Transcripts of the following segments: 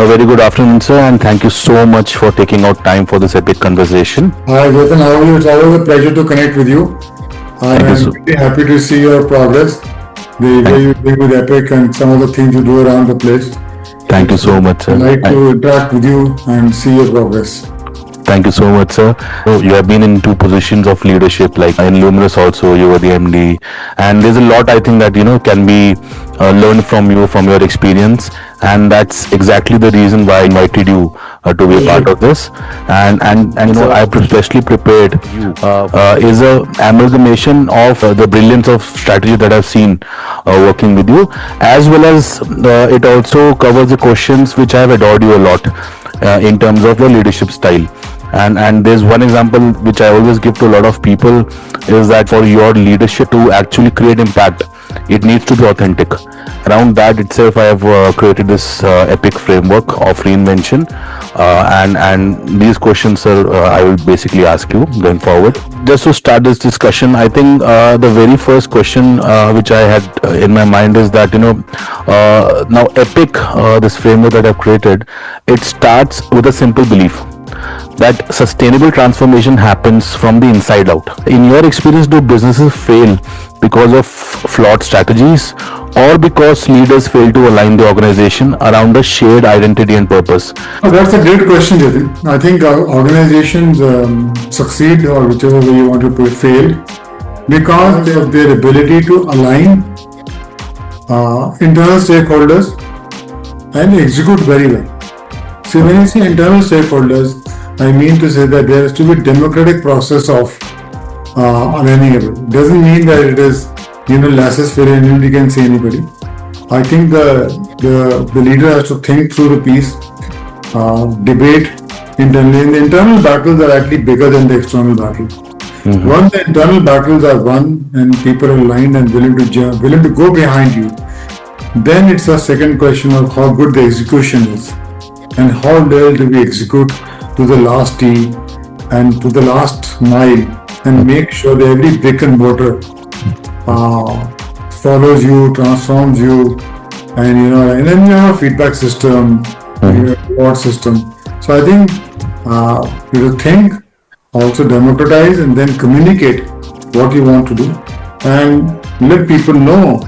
A very good afternoon, sir, and thank you so much for taking out time for this epic conversation. Hi, Jitin. How are you? It's always a pleasure to connect with you. Thank you I'm so. really happy to see your progress, the way Thank, you deal with Epic and some of the things you do around the place. thank you It's so much, I sir. like to interact with you and see your progress. Thank you so much, sir. So you have been in two positions of leadership, like in Luminous also, you were the MD. And there's a lot I think that, can be learned from you, from your experience. And that's exactly the reason why I invited you to be a part Pleasure. of this. I especially prepared is a amalgamation of the brilliance of strategy that I've seen working with you, as well as it also covers the questions which I have adored you a lot in terms of your leadership style. And there's one example which I always give to a lot of people is that for your leadership to actually create impact, it needs to be authentic. Around that itself, I have created this epic framework of reinvention, and these questions, sir, I will basically ask you going forward. Just to start this discussion, I think the very first question which I had in my mind is that now epic, this framework that I've created, it starts with a simple belief that sustainable transformation happens from the inside out. In your experience, do businesses fail because of flawed strategies or because leaders fail to align the organization around a shared identity and purpose? Oh, that's a great question, Jitin. I think organizations succeed, or whichever way you want to put it, fail because of their ability to align internal stakeholders and execute very well. So when you say internal stakeholders, I mean to say that there has to be a democratic process of aligning it. Doesn't mean that it is laissez-faire and anybody can say anybody. I think the leader has to think through the piece, debate internally. And the internal battles are actually bigger than the external battle. Once the internal battles are won and people are aligned and willing to go behind you, then it's a second question of how good the execution is and how well do we execute to the last T and to the last mile and make sure that every brick and mortar follows you, transforms you, and then you have a feedback system, you have a reward system. So I think you think, also democratize, and then communicate what you want to do, and let people know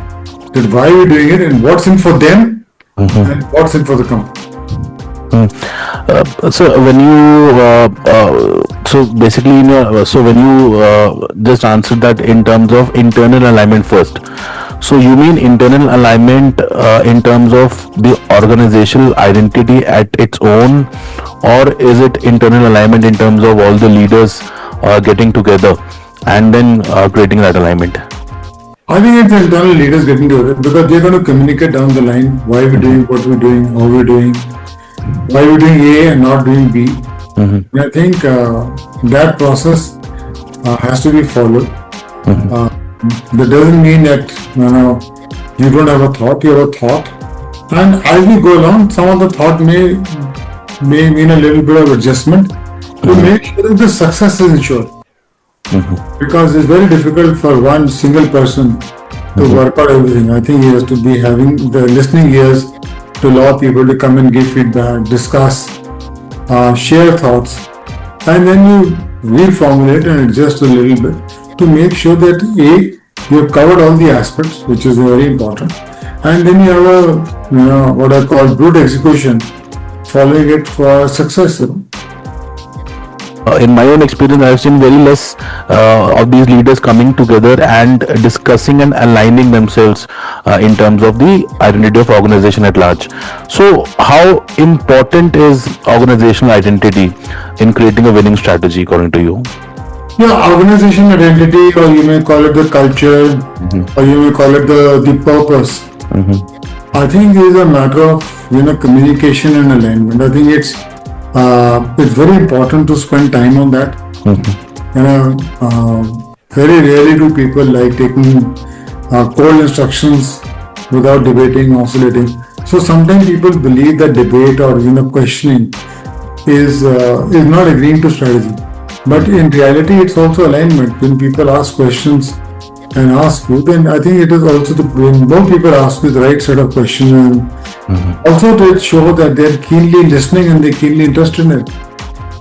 that why you're doing it and what's in for them and what's in for the company. So when you so basically so when you just answered that in terms of internal alignment first, so you mean internal alignment in terms of the organizational identity at its own, or is it internal alignment in terms of all the leaders getting together and then creating that alignment? I think it's the internal leaders getting to it because they're going to communicate down the line why we're doing what we're doing, how we're doing, why we're doing A and not doing B. And I think that process has to be followed. That doesn't mean that you don't have a thought, you have a thought. And as we go along, some of the thought may mean a little bit of adjustment to make sure that the success is ensured. Because it's very difficult for one single person to work out everything. I think he has to be having the listening ears to allow people to come and give feedback, discuss, share thoughts, and then you reformulate and adjust a little bit to make sure that you have covered all the aspects, which is very important, and then you have a what I call brute execution, following it for success. In my own experience, I have seen very less of these leaders coming together and discussing and aligning themselves in terms of the identity of organization at large. So, how important is organizational identity in creating a winning strategy, according to you? Yeah, organization identity, or you may call it the culture, or you may call it the purpose. I think it is a matter of communication and alignment. I think it's very important to spend time on that. Very rarely do people like taking cold instructions without debating, oscillating. So sometimes people believe that debate or questioning is not agreeing to strategy. But in reality, it's also alignment. When people ask questions, and ask you, then I think it is also when more people ask you the right set of questions, and also to show that they're keenly listening and they're keenly interested in it.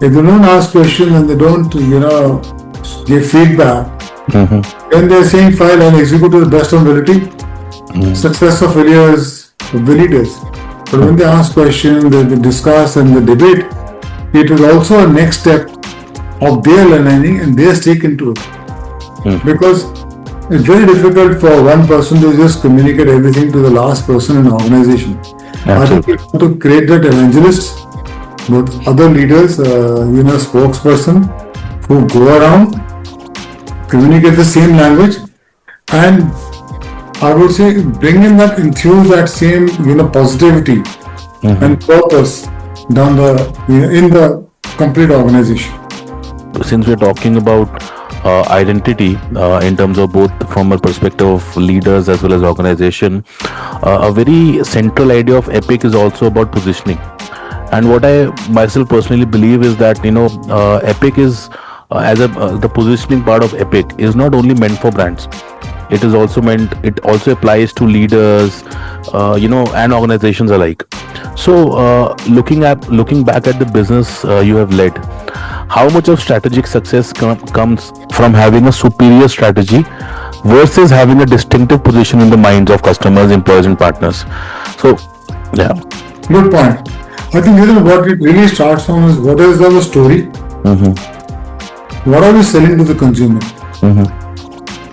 If they don't ask questions and they don't, give feedback, then they're saying file and execute to the best of ability. Success or failure is of the leaders. But when they ask questions, they discuss and they debate, it is also a next step of their learning and their stake into it. Because it's very difficult for one person to just communicate everything to the last person in the organization. I think we have to create that evangelist with other leaders, spokesperson who go around, communicate the same language, and I would say bring in that, infuse that same, positivity and purpose down in the complete organization. Since we're talking about identity in terms of both from a perspective of leaders as well as organization, a very central idea of EPIC is also about positioning. And what I myself personally believe is that EPIC is the positioning part of EPIC is not only meant for brands. It also applies to leaders, and organizations alike. So looking back at the business you have led, how much of strategic success comes from having a superior strategy versus having a distinctive position in the minds of customers, employees, and partners? So, yeah. Good point. I think what it really starts from is what is our story? What are we selling to the consumer?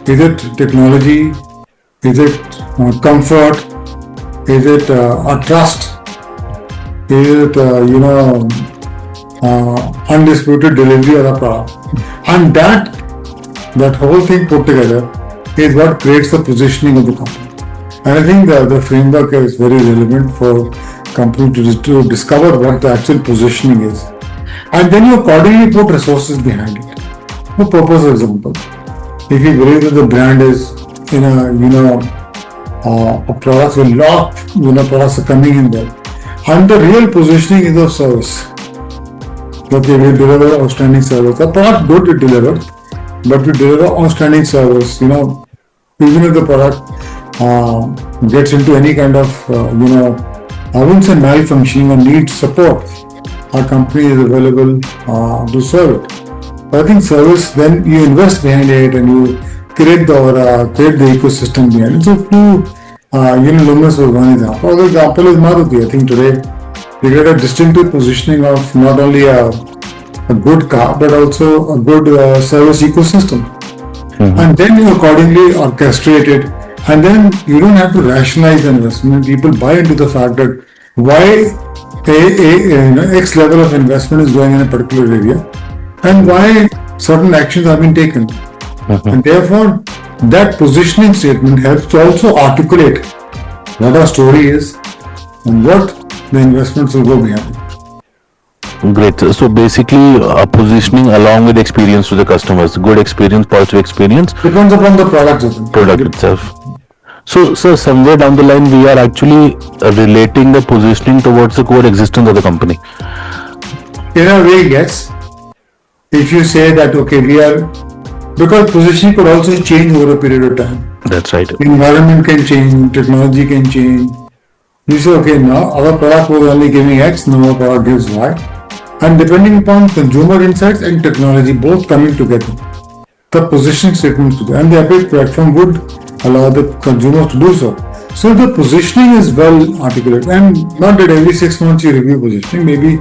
Is it technology? Is it comfort? Is it a trust? Is it undisputed delivery of a product? And that whole thing put together is what creates the positioning of the company. And I think the framework is very relevant for companies to discover what the actual positioning is, and then you accordingly put resources behind it. For purpose example, if you believe that the brand is in a product with lot products are coming in there, and the real positioning is of service. Okay, we deliver outstanding service. The product good to deliver, but we deliver outstanding service. Even if the product gets into any kind of I wouldn't say malfunctioning or needs support, our company is available to serve it. But I think service, then you invest behind it and you create the ecosystem behind it. So Lumos was one example. Other example is Maruti. I think today we get a distinctive positioning of not only a good car but also a good service ecosystem. And then you accordingly orchestrate it, and then you don't have to rationalize the investment. People buy into the fact that why X level of investment is going in a particular area and why certain actions have been taken. And therefore, that positioning statement helps to also articulate what our story is and what the investments will go behind it. Great. So basically, positioning along with experience to the customers, good experience, positive experience. Depends upon the product itself. So, somewhere down the line, we are actually relating the positioning towards the core existence of the company. In a way, yes. If you say that, okay, because positioning could also change over a period of time. That's right. The environment can change, technology can change. You say, okay, now our product was only giving X, now our product gives Y. And depending upon consumer insights and technology both coming together, the positioning statements together, and the EPIC platform would allow the consumers to do so. So the positioning is well articulated, and not that every 6 months you review positioning, maybe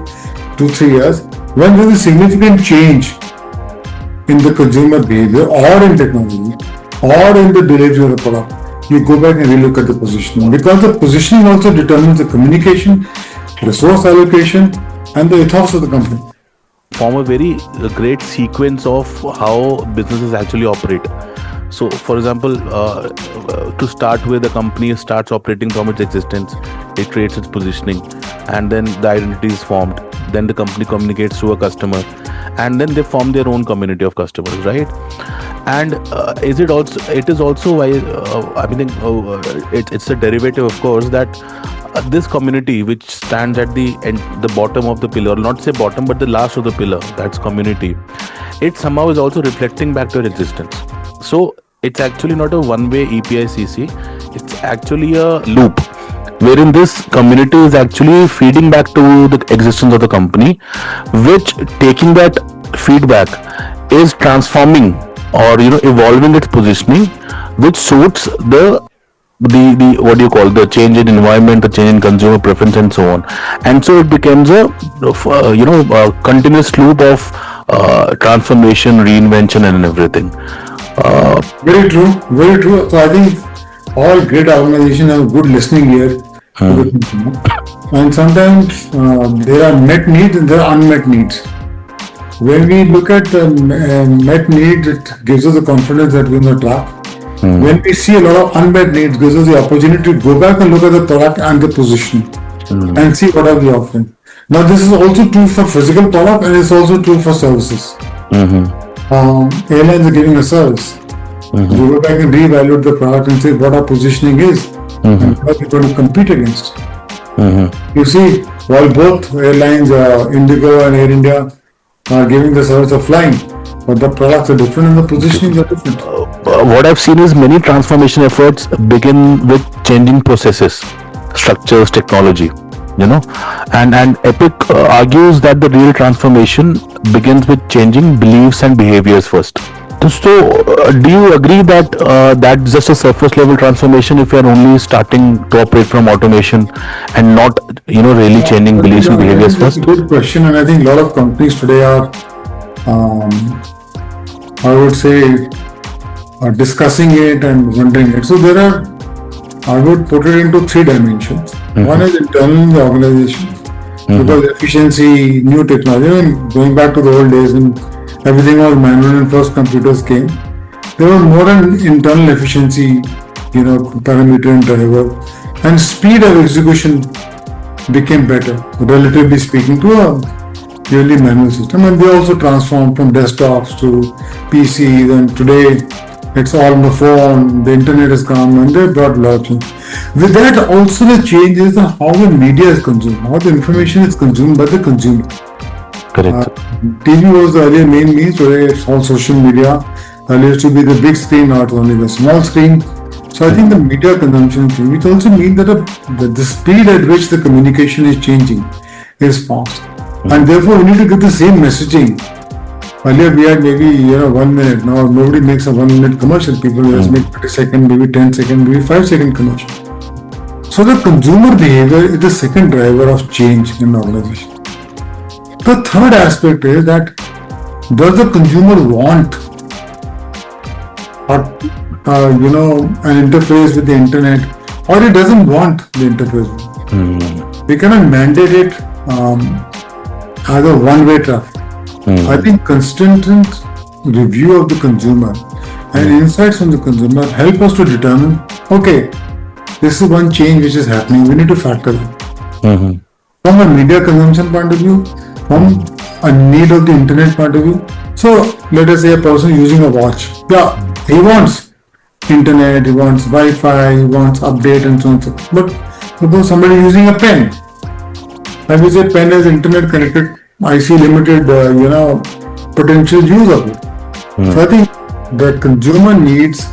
2-3 years. When there is a significant change in the consumer behavior or in technology or in the delivery of the product, you go back and relook at the positioning, because the positioning also determines the communication, resource allocation, and the ethos of the company. Form a very great sequence of how businesses actually operate. So, for example, to start with, the company starts operating from its existence, it creates its positioning, and then the identity is formed. Then the company communicates to a customer, and then they form their own community of customers, right? And it is also why it's a derivative, of course, that this community, which stands at the bottom of the pillar, not say bottom, but the last of the pillar, that's community, it somehow is also reflecting back to your existence. So It's actually not a one-way EPICC. It's actually a loop, wherein this community is actually feeding back to the existence of the company, which taking that feedback is transforming or evolving its positioning, which suits the what do you call, the change in environment, the change in consumer preference, and so on. And so it becomes a continuous loop of transformation, reinvention, and everything. Very true, very true. So I think all great organizations have good listening ear to the consumer. And sometimes there are met needs and there are unmet needs. When we look at met needs, it gives us the confidence that we're in the trap. When we see a lot of unmet needs, gives us the opportunity to go back and look at the product and the position and see what are we offering. Now, this is also true for physical product and it's also true for services. Airlines are giving a service. We go back and reevaluate the product and say what our positioning is and what we're going to compete against. You see, while both airlines, Indigo and Air India, are giving the service of flying, but the products are different and the positionings are different. What I've seen is many transformation efforts begin with changing processes, structures, technology, and EPIC argues that the real transformation begins with changing beliefs and behaviors first. So, do you agree that that's just a surface level transformation if you're only starting to operate from automation and not, really changing beliefs and behaviors first? That's a good question, and I think a lot of companies today are, I would say, discussing it and wondering it. So there are, I would put it into three dimensions. One is internal in the organization, because efficiency, new technology, and going back to the old days when everything was manual and first computers came, there was more an internal efficiency, parameter and driver, and speed of execution became better, relatively speaking, to a purely manual system. And they also transformed from desktops to PCs, and today it's all on the phone, the internet has come, and they brought a lot of change. With that, also the change is how the media is consumed, how the information is consumed by the consumer. Correct. TV was the earlier main means, today it's all social media. Earlier used to be the big screen, not only the small screen. So I think the media consumption thing, which also means that the speed at which the communication is changing is fast. And therefore we need to get the same messaging. Earlier we had maybe 1 minute, now nobody makes a 1 minute commercial. People just make 30 second, maybe 10 second, maybe 5 second commercial. So the consumer behavior is the second driver of change in the organization. The third aspect is that does the consumer want an interface with the internet, or it doesn't want the interface? We cannot mandate it as a one-way traffic. I think constant review of the consumer and insights from the consumer help us to determine, okay, this is one change which is happening, we need to factor in. From a media consumption point of view, from a need of the internet point of view. So let us say a person using a watch. Yeah, he wants internet, he wants Wi-Fi, he wants update and so on. But suppose somebody using a pen. Like we say, pen is internet connected. I see limited, potential use of it. So I think the consumer needs,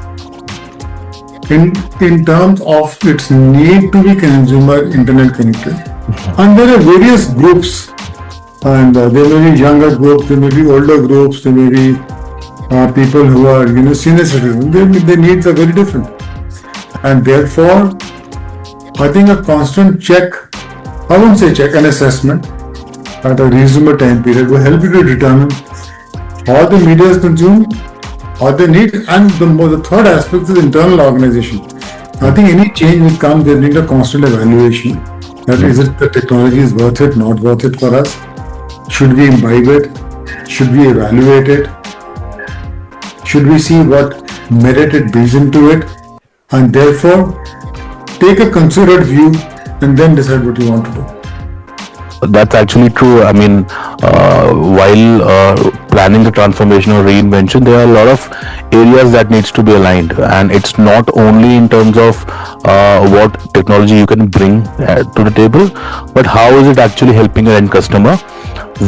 in terms of its need to be consumer internet connected, and there are various groups, and there may be younger groups, there may be older groups, there may be people who are senior citizens. Their needs are very different, and therefore I think a constant check, I won't say check, an assessment at a reasonable time period will help you to determine how the media is consumed, how they need, and the third aspect is internal organization. I think any change which comes, they need a constant evaluation. That is it, the technology is worth it, not worth it for us? Should we imbibe it? Should we evaluate it? Should we see what merit it brings into it? And therefore, take a considered view and then decide what you want to do. That's actually true. I mean, while planning the transformation or reinvention, there are a lot of areas that needs to be aligned, and it's not only in terms of what technology you can bring to the table, but how is it actually helping your end customer,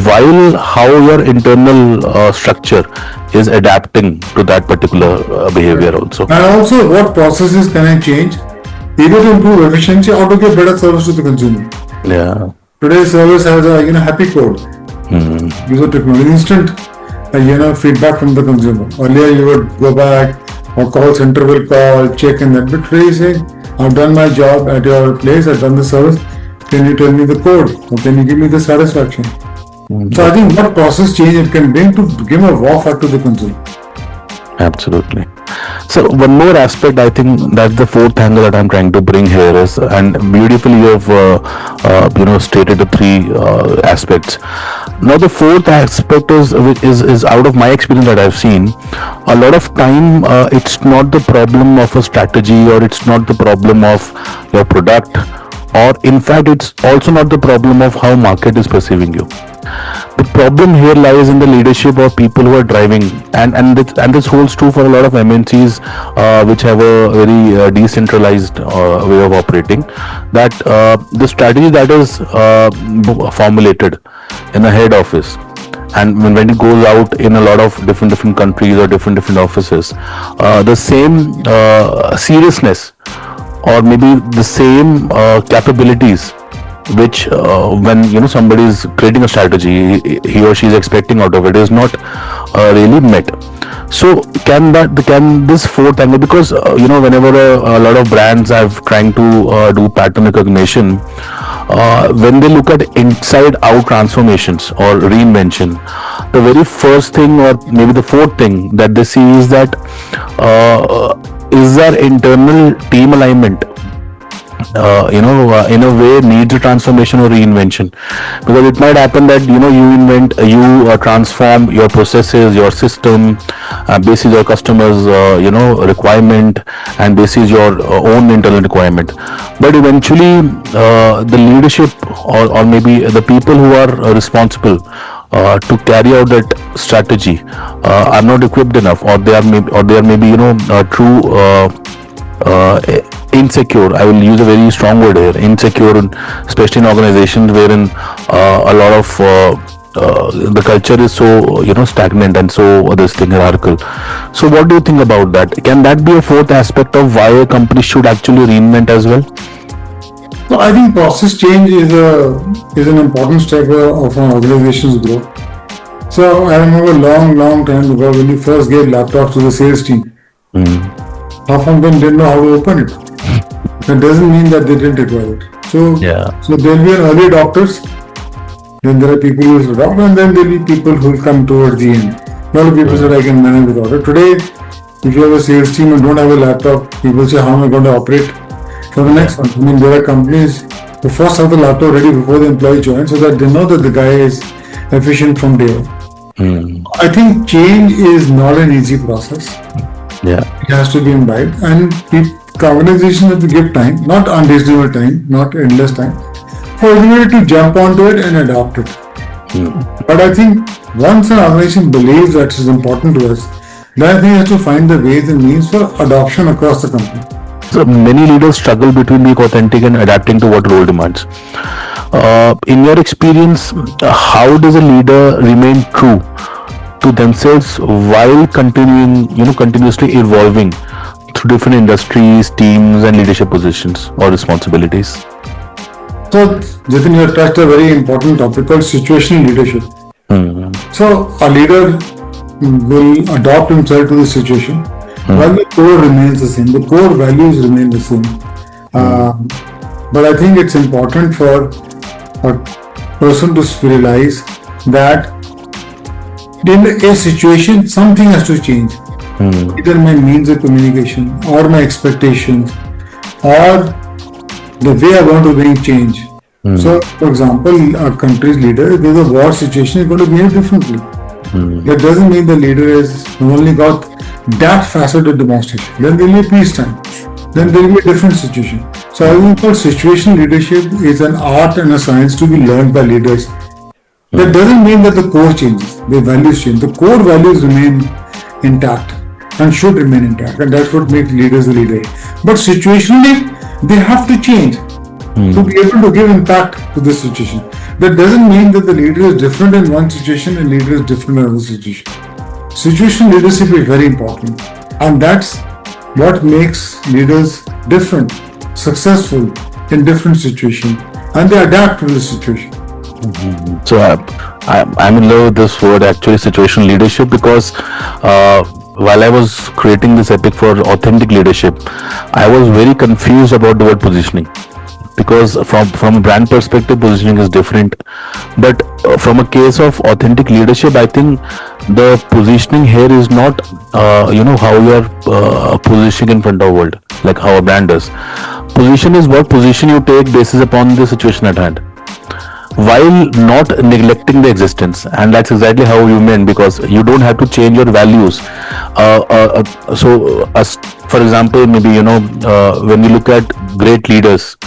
while how your internal structure is adapting to that particular behavior also. And also, what processes can I change either to improve efficiency or to give better service to the consumer? Yeah. Today's service has a happy code. Use of technology, instant feedback from the consumer. Earlier you would go back or call center will call, check and that. But today you say, I've done my job at your place, I've done the service. Can you tell me the code or can you give me the satisfaction? So I think what process change it can bring to give a wow factor to the consumer. Absolutely. So one more aspect, I think that's the fourth angle that I'm trying to bring here is, and beautifully you have stated the three aspects. Now the fourth aspect is out of my experience that I've seen. A lot of time, it's not the problem of a strategy, or it's not the problem of your product, or in fact, it's also not the problem of how market is perceiving you. The problem here lies in the leadership of people who are driving, and this holds true for a lot of MNCs which have a very decentralized way of operating. That the strategy that is formulated in a head office, and when it goes out in a lot of different countries or different offices, the same seriousness or maybe the same capabilities which when somebody is creating a strategy, he or she is expecting out of it, is not really met. So can this fourth angle, because whenever a lot of brands have trying to do pattern recognition, when they look at inside out transformations or reinvention, the very first thing or maybe the fourth thing that they see is that is there internal team alignment in a way needs a transformation or reinvention. Because it might happen that you transform your processes, your system, basis your customers requirement, and basis your own internal requirement, but eventually the leadership or maybe the people who are responsible to carry out that strategy are not equipped enough, or they are maybe true insecure. I will use a very strong word here, insecure, especially in organizations wherein a lot of the culture is so stagnant and so this thing hierarchical. So what do you think about that? Can that be a fourth aspect of why a company should actually reinvent as well? So I think process change is an important step of an organization's growth. So I remember long time ago when you first gave laptops to the sales team, half of them didn't know how to open it. That doesn't mean that they didn't require it. So there will be an early adopters, then there are people who will adopt, and then there will be people who will come towards the end. A lot of people said I can manage without it. Today, if you have a sales team and don't have a laptop, people say how am I going to operate for the next one? I mean, there are companies who first have the laptop ready before the employee joins, so that they know that the guy is efficient from day one. I think change is not an easy process. Yeah, it has to be imbibed, and organizations have to give time, not unreasonable time, not endless time, for everybody to jump onto it and adopt it. But I think once an organization believes that is important to us, then I think it has to find the ways and means for adoption across the company. So many leaders struggle between being authentic and adapting to what role demands. In your experience, how does a leader remain true to themselves while continuously evolving through different industries, teams, and leadership positions or responsibilities? So, Jitin, you have touched a very important topic called situational leadership. So, a leader will adapt himself to the situation while the core remains the same. The core values remain the same. But I think it's important for a person to realize that in a situation, something has to change. Either my means of communication or my expectations or the way I want to bring change. So, for example, a country's leader, if there's a war situation, is going to behave differently. That doesn't mean the leader has only got that facet of demonstration. Then there will be peacetime. Then there will be a different situation. So I think for situational leadership is an art and a science to be learned by leaders. That doesn't mean that the core changes, the values change. The core values remain intact and should remain intact, and that's what makes leaders a leader. But situationally, they have to change to be able to give impact to this situation. That doesn't mean that the leader is different in one situation and leader is different in another situation. Situational leadership is very important, and that's what makes leaders different, successful in different situations, and they adapt to the situation. So I'm in love with this word actually, situational leadership, because while I was creating this epic for authentic leadership, I was very confused about the word positioning, because from a brand perspective, positioning is different, but from a case of authentic leadership, I think the positioning here is not how you are positioning in front of the world, like how a brand does. Position is what position you take basis upon the situation at hand, while not neglecting the existence. And that's exactly how you meant, because you don't have to change your values. For example, maybe when we look at great leaders,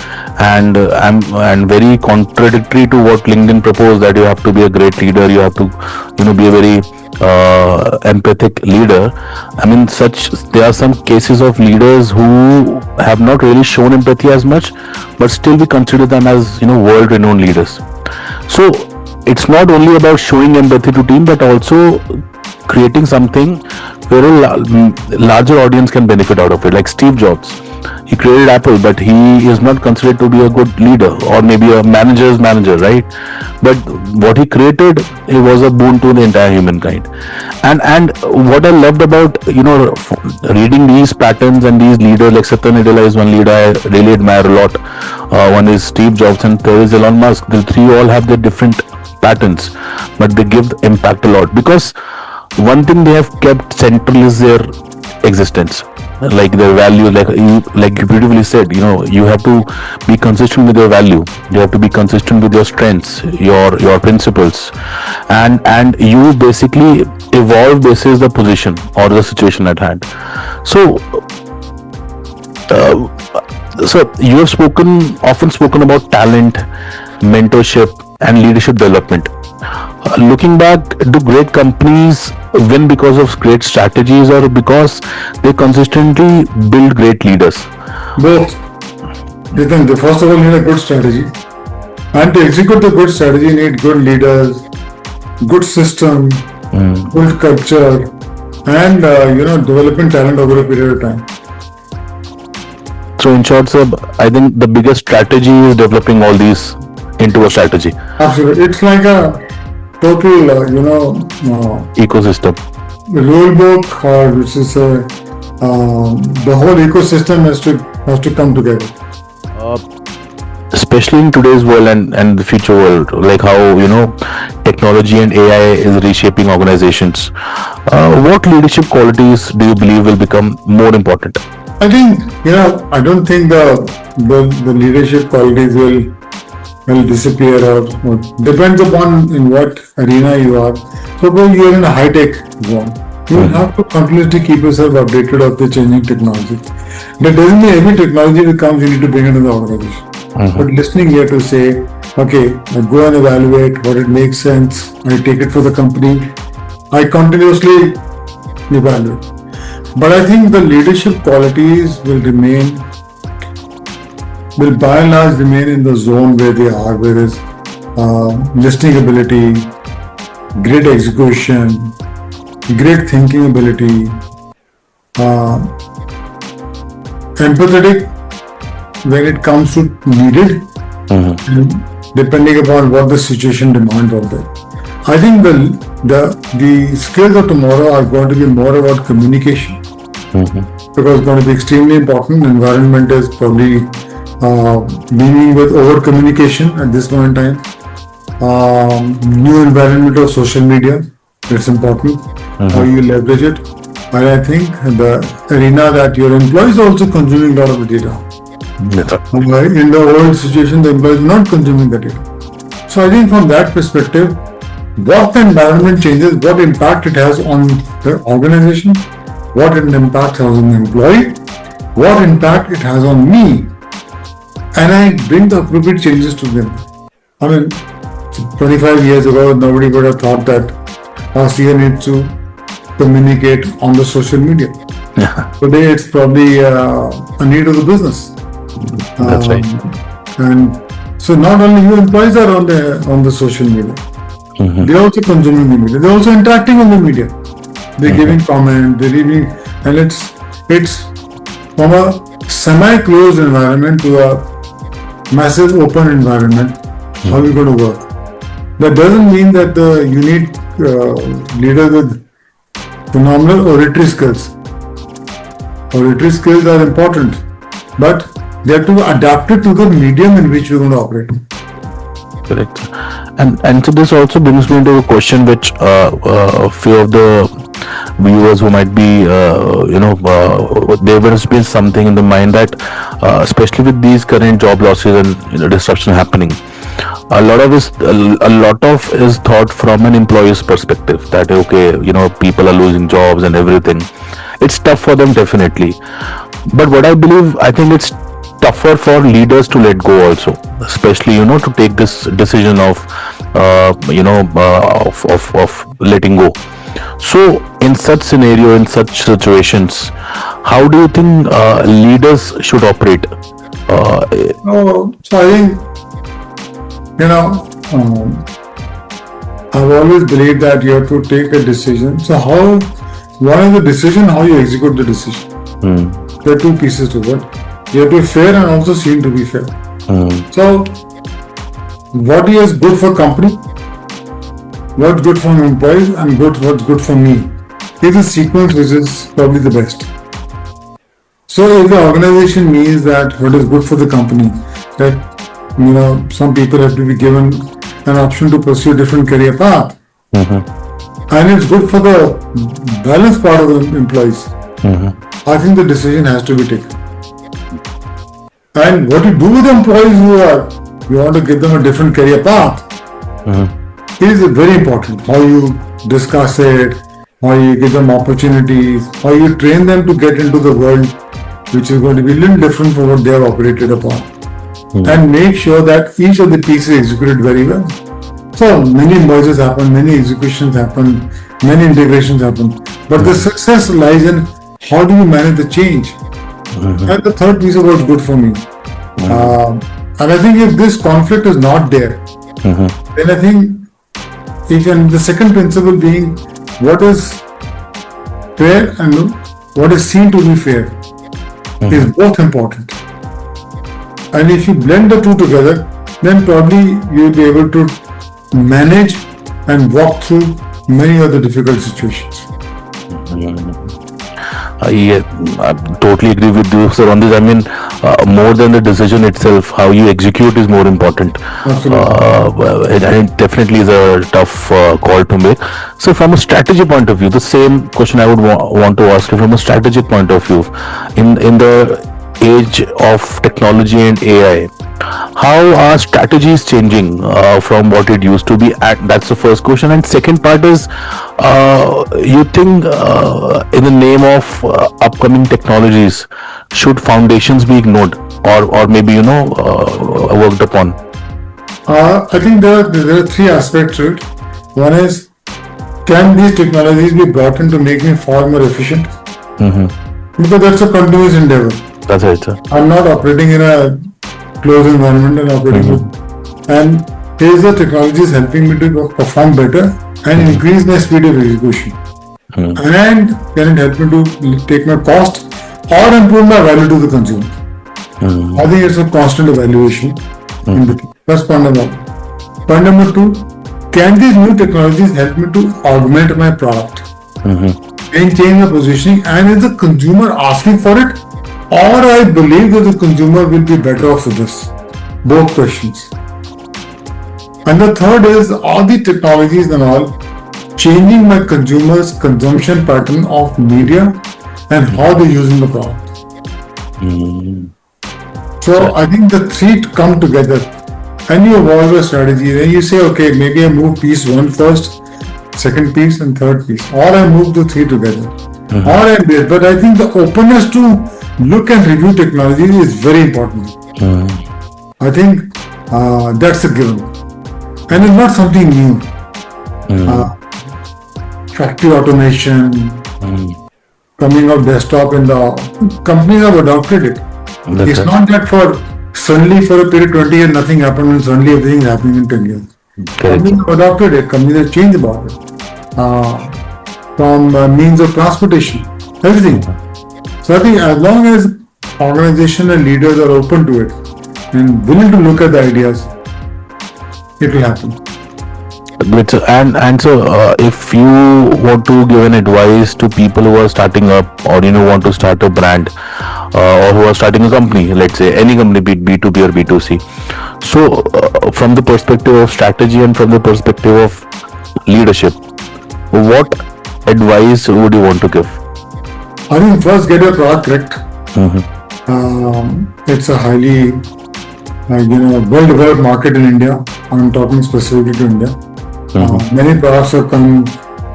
and and very contradictory to what LinkedIn proposed, that you have to be a great leader, you have to be a very empathic leader. I mean, there are some cases of leaders who have not really shown empathy as much, but still we consider them as world renowned leaders. So it's not only about showing empathy to team, but also creating something where a larger audience can benefit out of it. Like Steve Jobs, he created Apple, but he is not considered to be a good leader, or maybe a manager's manager, right? But what he created, it was a boon to the entire humankind. And what I loved about reading these patterns and these leaders, like Satya Nadella is one leader I really admire a lot. One is Steve Jobs, and there is Elon Musk. The three all have their different patterns, but they give impact a lot, because one thing they have kept central is their existence, like their value. Like you beautifully said, you have to be consistent with your value, you have to be consistent with your strengths, your principles, and you basically evolve basis the position or the situation at hand. So you have often spoken about talent, mentorship, and leadership development. Looking back, do great companies win because of great strategies, or because they consistently build great leaders? Both. Jitin, first of all, you need a good strategy. And to execute the good strategy, you need good leaders, good system, good culture, and developing talent over a period of time. So in short, sir, I think the biggest strategy is developing all these into a strategy. Absolutely. It's like a total, ecosystem. Rule book, or which is the whole ecosystem has to come together. Especially in today's world and the future world, like how technology and AI is reshaping organizations. What leadership qualities do you believe will become more important? I think I don't think the leadership qualities will disappear, or depends upon in what arena you are. Suppose you are in a high-tech zone, you will have to continuously keep yourself updated of the changing technology. That doesn't mean every technology that comes you need to bring into the organization. But listening here to say, okay, I go and evaluate what it makes sense, I take it for the company, I continuously evaluate. But I think the leadership qualities will by and large remain in the zone where they are, where is listening ability, great execution, great thinking ability, empathetic when it comes to needed, depending upon what the situation demands of them. I think the skills of tomorrow are going to be more about communication, because it's going to be extremely important. Environment is probably dealing with over communication at this point in time. New environment of social media, it's important how you leverage it. And I think the arena that your employees are also consuming a lot of the data. In the old situation, the employees are not consuming the data. So I think from that perspective, what the environment changes, what impact it has on the organization, what impact it has on the employee, what impact it has on me, and I bring the appropriate changes to them. I mean, 25 years ago, nobody would have thought that our CEO needs to communicate on the social media. Today, it's probably a need of the business. That's right. And so not only you employees are on the social media, they're also consuming the media. They're also interacting on the media. They're giving comment. They're reading, and it's from a semi-closed environment to a massive open environment. How are we going to work? That doesn't mean that you need leaders with phenomenal oratory skills. Oratory skills are important, but they have to be adapted to the medium in which we're going to operate. Correct. And so this also brings me into a question which few of the viewers who might be there has been something in the mind that especially with these current job losses and disruption happening, a lot of is thought from an employee's perspective, that okay, people are losing jobs and everything. It's tough for them, definitely, but what I think it's tougher for leaders to let go also, especially to take this decision of letting go. So in such scenario, in such situations, how do you think leaders should operate? So I think I've always believed that you have to take a decision. So one is the decision, how you execute the decision. There are two pieces to it. You have to be fair and also seem to be fair. So what is good for company, what's good for employees, and what's good for me is a sequence which is probably the best. So if the organization means that what is good for the company, that some people have to be given an option to pursue a different career path, and it's good for the balance part of the employees, I think the decision has to be taken. And what you do with employees you want to give them a different career path, is very important. How you discuss it, how you give them opportunities, how you train them to get into the world which is going to be a little different from what they have operated upon. And make sure that each of the pieces is executed very well. So many mergers happen, many executions happen, many integrations happen. But the success lies in how do you manage the change. And the third piece is what's good for me. And I think if this conflict is not there, then I think the second principle being what is fair and what is seen to be fair is both important. And if you blend the two together, then probably you'll be able to manage and walk through many of the difficult situations. I totally agree with you, sir, on this. I mean, more than the decision itself, how you execute is more important. And it definitely is a tough call to make. So from a strategy point of view, the same question I would want to ask you from a strategic point of view. In the age of technology and AI, how are strategies changing from what it used to be? That's the first question. And second part is, you think in the name of upcoming technologies, should foundations be ignored or maybe worked upon? I think there are three aspects to it. One is, can these technologies be brought in to make me far more efficient? Because that's a continuous endeavor. That's right, sir. I'm not operating in a closed environment and operating with, and here's the technology is helping me to perform better and increase my speed of execution. And can it help me to take my cost or improve my value to the consumer? I think it's a constant evaluation. That's point number one. Point number two, can these new technologies help me to augment my product and change my positioning, and is the consumer asking for it, or I believe that the consumer will be better off with this? Both questions. And the third is, all the technologies and all changing my consumers' consumption pattern of media and how they're using the product. So I think the three come together, and you evolve a strategy. Then you say, okay, maybe I move piece one first, second piece, and third piece, or I move the three together, or I do it. But I think the openness to look and review technology is very important. I think that's a given, and it's not something new. Factory automation, coming of desktop, and the companies have adopted it. That's It's right. not that for suddenly for a period 20 years nothing happened and suddenly everything is happening in 10 years. Correct, Companies sir. have adopted it, companies have changed about it. From means of transportation, everything. So I think as long as organization and leaders are open to it and willing to look at the ideas, it will happen. Great, sir. And so, if you want to give an advice to people who are starting up, or want to start a brand, or who are starting a company, let's say any company, be it B2B or B2C. So, from the perspective of strategy and from the perspective of leadership, what advice would you want to give? I think first get your product correct. It's a highly well-developed market in India. I'm talking specifically to India. Many products have come,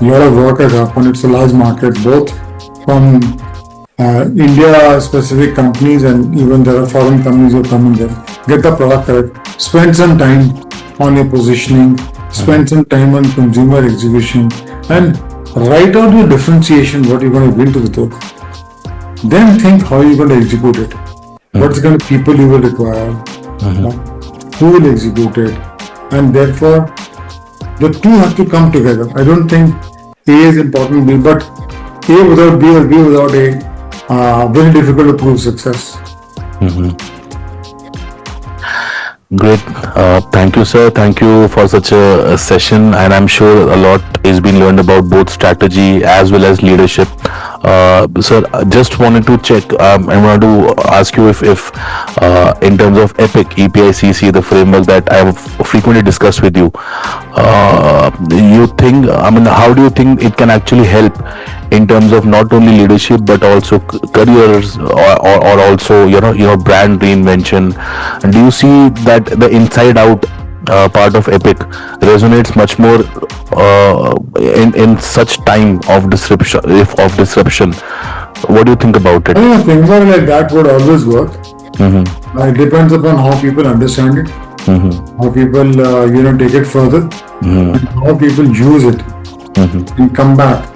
a lot of work has happened. It's a large market, both from India-specific companies and even there are foreign companies who come in there. Get the product correct. Spend some time on your positioning. Spend some time on consumer execution and write out your differentiation, what you're going to bring to the table. Then think how you're going to execute it. What's the kind of people you will require, who will execute it, and therefore the two have to come together. I don't think A is important, B, but A without B or B without A, very difficult to prove success. Great. Thank you, sir. Thank you for such a session, and I'm sure a lot is being learned about both strategy as well as leadership. Sir, I just wanted to check. I wanted to ask you if in terms of EPICC, the framework that I have frequently discussed with you, you think? I mean, how do you think it can actually help in terms of not only leadership but also careers, or also brand reinvention? And do you see that the inside out part of Epic resonates much more in such time of disruption? What do you think about it? I think a framework like that would always work. It depends upon how people understand it, how people take it further, and how people use it and come back.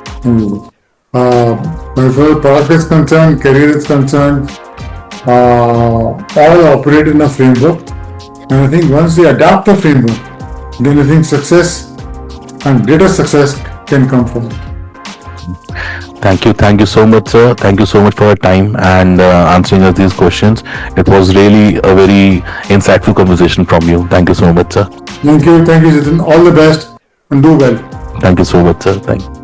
As far as product is concerned, career is concerned, all operate in a framework. And I think once they adapt the framework, then I think success and greater success can come from it. Thank you so much, sir. Thank you so much for your time and answering us these questions. It was really a very insightful conversation from you. Thank you so much, sir. Thank you, Jitin. All the best and do well. Thank you so much, sir. Thank you.